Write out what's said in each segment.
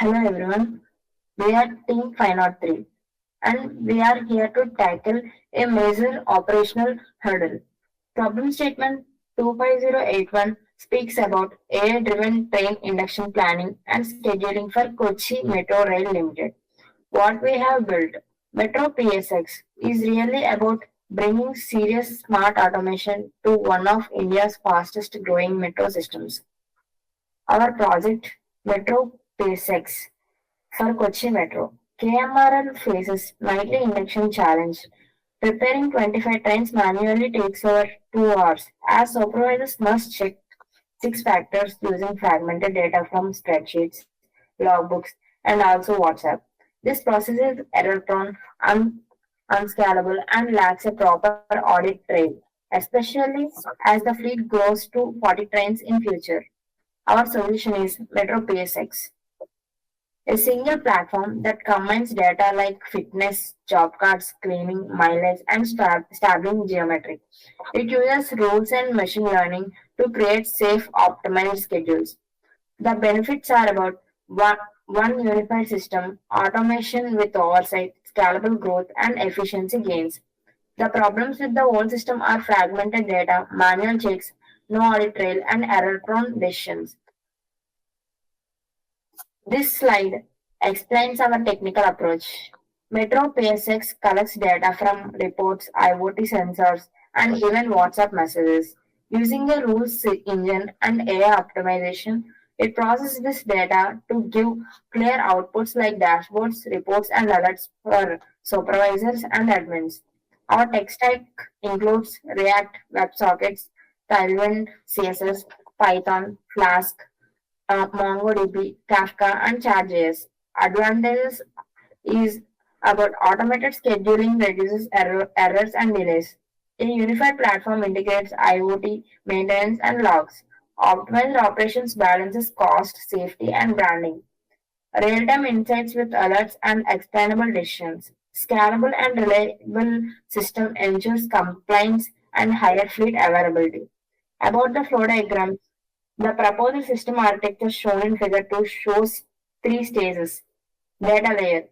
Hello everyone, we are Team 503 and we are here to tackle a major operational hurdle. Problem statement 25081 speaks about AI-driven train induction planning and scheduling for Kochi Metro Rail Limited. What we have built, Metro PSX, is really about bringing serious smart automation to one of India's fastest growing metro systems. Our project, Metro PSX, for Kochi Metro, KMRL faces nightly induction challenge. Preparing 25 trains manually takes over 2 hours, as supervisors must check 6 factors using fragmented data from spreadsheets, logbooks, and also WhatsApp. This process is error-prone, unscalable, and lacks a proper audit trail, especially as the fleet grows to 40 trains in future. Our solution is Metro PSX, a single platform that combines data like fitness, job cards, cleaning, mileage, and stabling geometry. It uses rules and machine learning to create safe, optimized schedules. The benefits are about one unified system, automation with oversight, scalable growth, and efficiency gains. The problems with the old system are fragmented data, manual checks, no audit trail, and error-prone decisions. This slide explains our technical approach. Metro PSX collects data from reports, IoT sensors, and even WhatsApp messages. Using a rules engine and AI optimization, it processes this data to give clear outputs like dashboards, reports, and alerts for supervisors and admins. Our tech stack includes React, WebSockets, Tailwind, CSS, Python, Flask, MongoDB, Kafka, and Charge.js. Advantages is about automated scheduling reduces errors and delays. A unified platform integrates IoT, maintenance, and logs. Optimized operations balances cost, safety, and branding. Real-time insights with alerts and explainable decisions. Scalable and reliable system ensures compliance and higher fleet availability. About the flow diagrams, the proposed system architecture shown in figure 2 shows three stages. Data layer.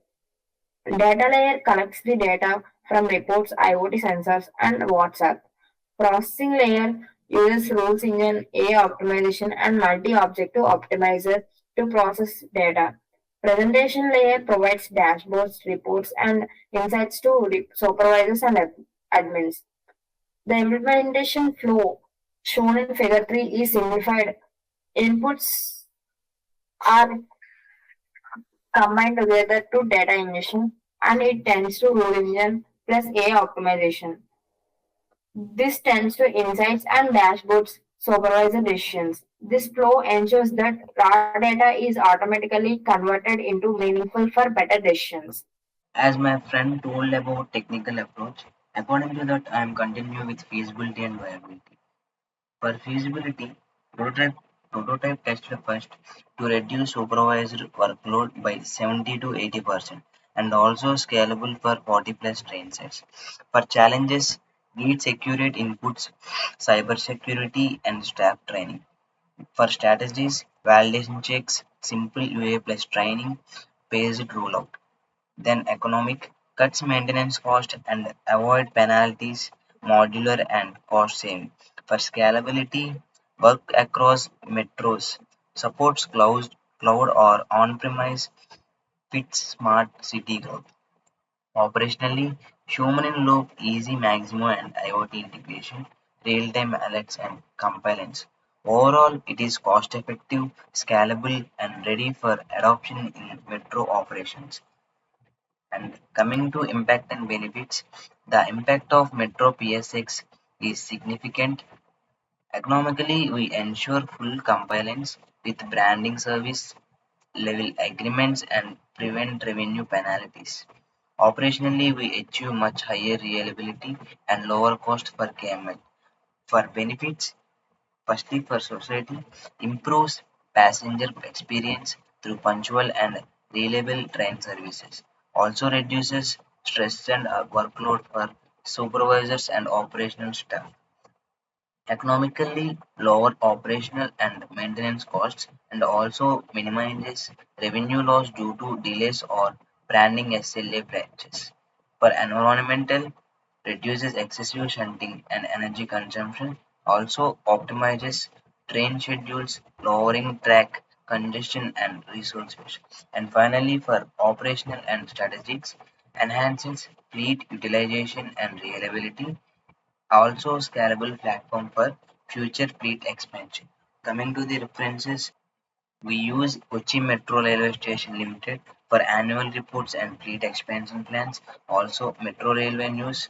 Data layer collects the data from reports, IoT sensors, and WhatsApp. Processing layer uses rules engine, AI optimization, and multi-objective optimizer to process data. Presentation layer provides dashboards, reports, and insights to supervisors and admins. The implementation flow shown in figure 3 is simplified. Inputs are combined together to data ingestion, and it tends to rule engine plus AI optimization. This tends to insights and dashboards supervisor decisions. This flow ensures that raw data is automatically converted into meaningful for better decisions. As my friend told about technical approach, according to that I am continue with feasibility and viability. For feasibility, prototype, prototype tested first to reduce supervisor workload by 70 to 80% and also scalable for 40 plus train sets. For challenges, needs accurate inputs, cybersecurity and staff training. For strategies, validation checks, simple UA plus training, phased rollout. Then economic, cuts maintenance cost and avoid penalties, modular and cost saving. For scalability, work across metros, supports cloud or on-premise, fits smart city growth. Operationally, human-in-loop, easy Maximo and IoT integration, real-time alerts and compliance. Overall, it is cost-effective, scalable, and ready for adoption in metro operations. And coming to impact and benefits, the impact of Metro PSX is significant. Economically, we ensure full compliance with branding service level agreements and prevent revenue penalties. Operationally, we achieve much higher reliability and lower cost per km. For benefits, firstly for society, improves passenger experience through punctual and reliable train services. Also reduces stress and workload for supervisors and operational staff. economically lower operational and maintenance costs, and also minimizes revenue loss due to delays or branding SLA branches. For environmental, reduces excessive shunting and energy consumption, also optimizes train schedules, lowering track congestion and resource use. And finally, for operational and strategics, enhances fleet utilization and reliability, also scalable platform for future fleet expansion. Coming to the references, we use Kochi Metro Railway Station Limited for annual reports and fleet expansion plans. Also, Metro Railway News,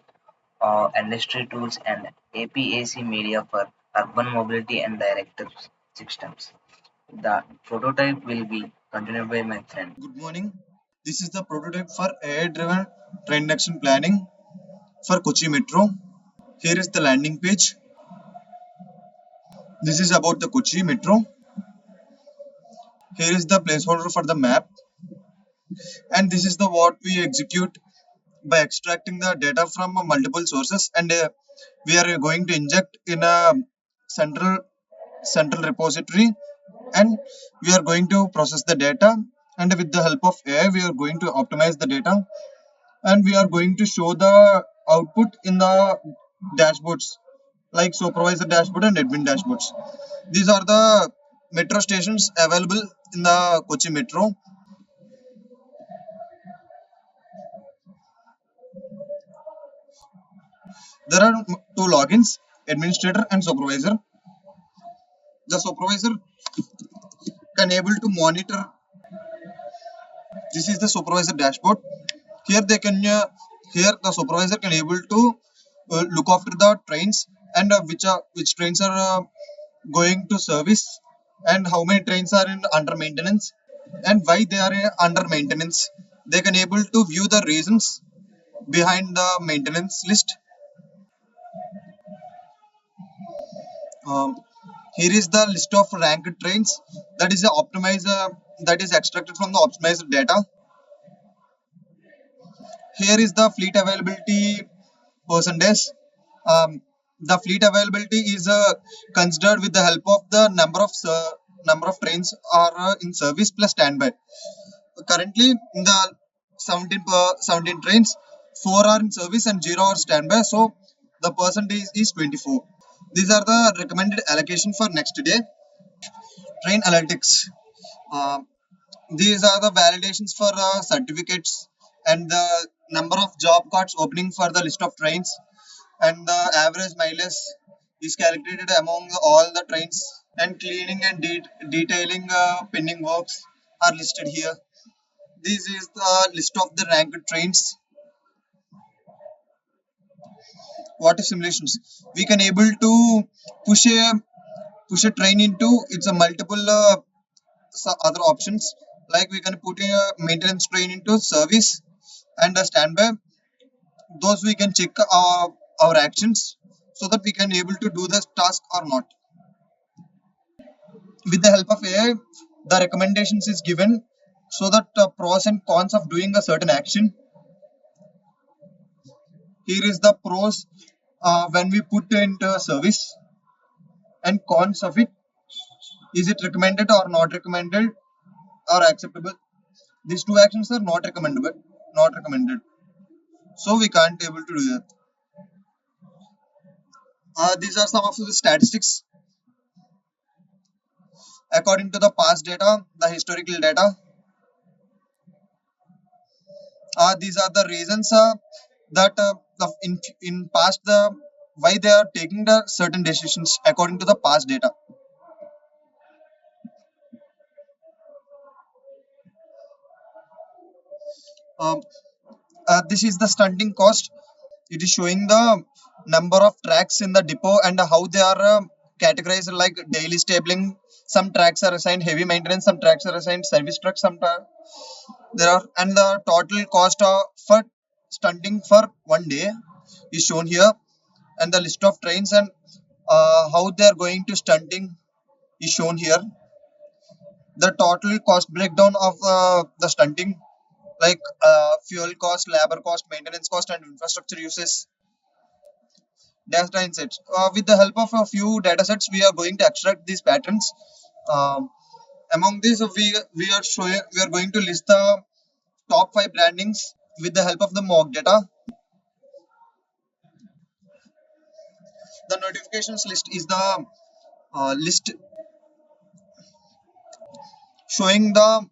industry tools, and APAC Media for urban mobility and director systems. The prototype will be continued by my friend. Good morning. This is the prototype for AI-driven train action planning for Kochi Metro. Here is the landing page. This is about the Kochi Metro. Here is the placeholder for the map, and this is the what we execute by extracting the data from multiple sources, and we are going to inject in a central repository, and we are going to process the data. And with the help of AI, we are going to optimize the data, and we are going to show the output in the dashboards like supervisor dashboard and admin dashboards. These are the metro stations available in the Kochi Metro. There are two logins, administrator and supervisor. The supervisor can able to monitor. This is the supervisor dashboard. Here they can here the supervisor can able to look after the trains, and which trains are going to service, and how many trains are in under maintenance, and why they are under maintenance. They can able to view the reasons behind the maintenance list. Um, Here is the list of ranked trains that is a optimizer that is extracted from the optimized data. Here is the fleet availability percentage. Um, the fleet availability is considered with the help of the number of trains are in service plus standby. Currently, in the 17 trains, 4 are in service and 0 are standby. So the percentage is 24. These are the recommended allocation for next day. Train analytics. Uh, these are the validations for certificates, and the number of job cards opening for the list of trains, and the average mileage is calculated among all the trains, and cleaning and detailing pending works are listed here. This is the list of the ranked trains. What if simulations? We can able to push a train into it's a multiple other options, like we can put a maintenance train into service and a standby. Those we can check our actions so that we can able to do the task or not. With the help of AI, the recommendations is given so that pros and cons of doing a certain action. Here is the pros when we put into service, and cons of it. Is it recommended or not recommended or acceptable? These two actions are not recommendable, not recommended. So we can't able to do that. These are some of the statistics according to the past data, the historical data. These are the reasons that in past the why they are taking the certain decisions according to the past data. Um, this is the stunting cost. It is showing the number of tracks in the depot and how they are categorized like daily stabling. Some tracks are assigned heavy maintenance, some tracks are assigned service trucks, there are, and the total cost for stunting for one day is shown here, and the list of trains and how they are going to stunting is shown here. The total cost breakdown of the stunting, like fuel cost, labor cost, maintenance cost, and infrastructure uses. data insights. With the help of a few data sets, we are going to extract these patterns. Um, Among these, we are going to list the top 5 brandings with the help of the mock data. The notifications list is the list showing the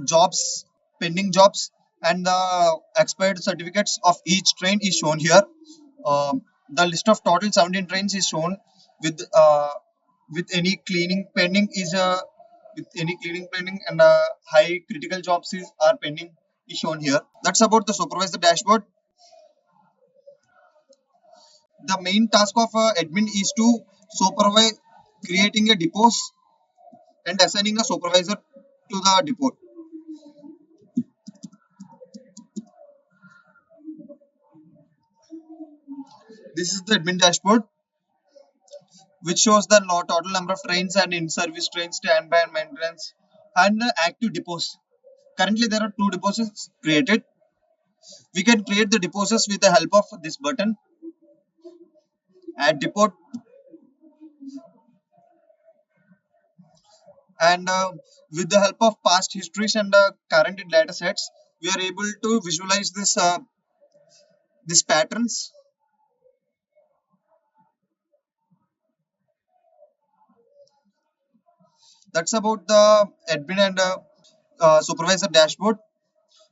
jobs, pending jobs, and the expired certificates of each train is shown here. The list of total 17 trains is shown with any cleaning pending is with any cleaning pending and high critical jobs are pending is shown here. That's about the supervisor dashboard. The main task of admin is to supervise creating a depots and assigning a supervisor to the depot. This is the admin dashboard, which shows the total number of trains and in-service trains, standby and maintenance, and active depots. Currently, there are 2 depots created. We can create the depots with the help of this button, add depot, and with the help of past histories and current data sets, we are able to visualize these patterns. That's about the admin and supervisor dashboard.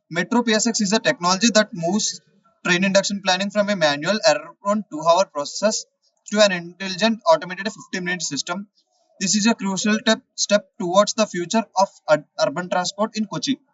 Metro PSX is a technology that moves train induction planning from a manual, error-prone 2-hour process to an intelligent, automated 15-minute system. This is a crucial step towards the future of urban transport in Kochi.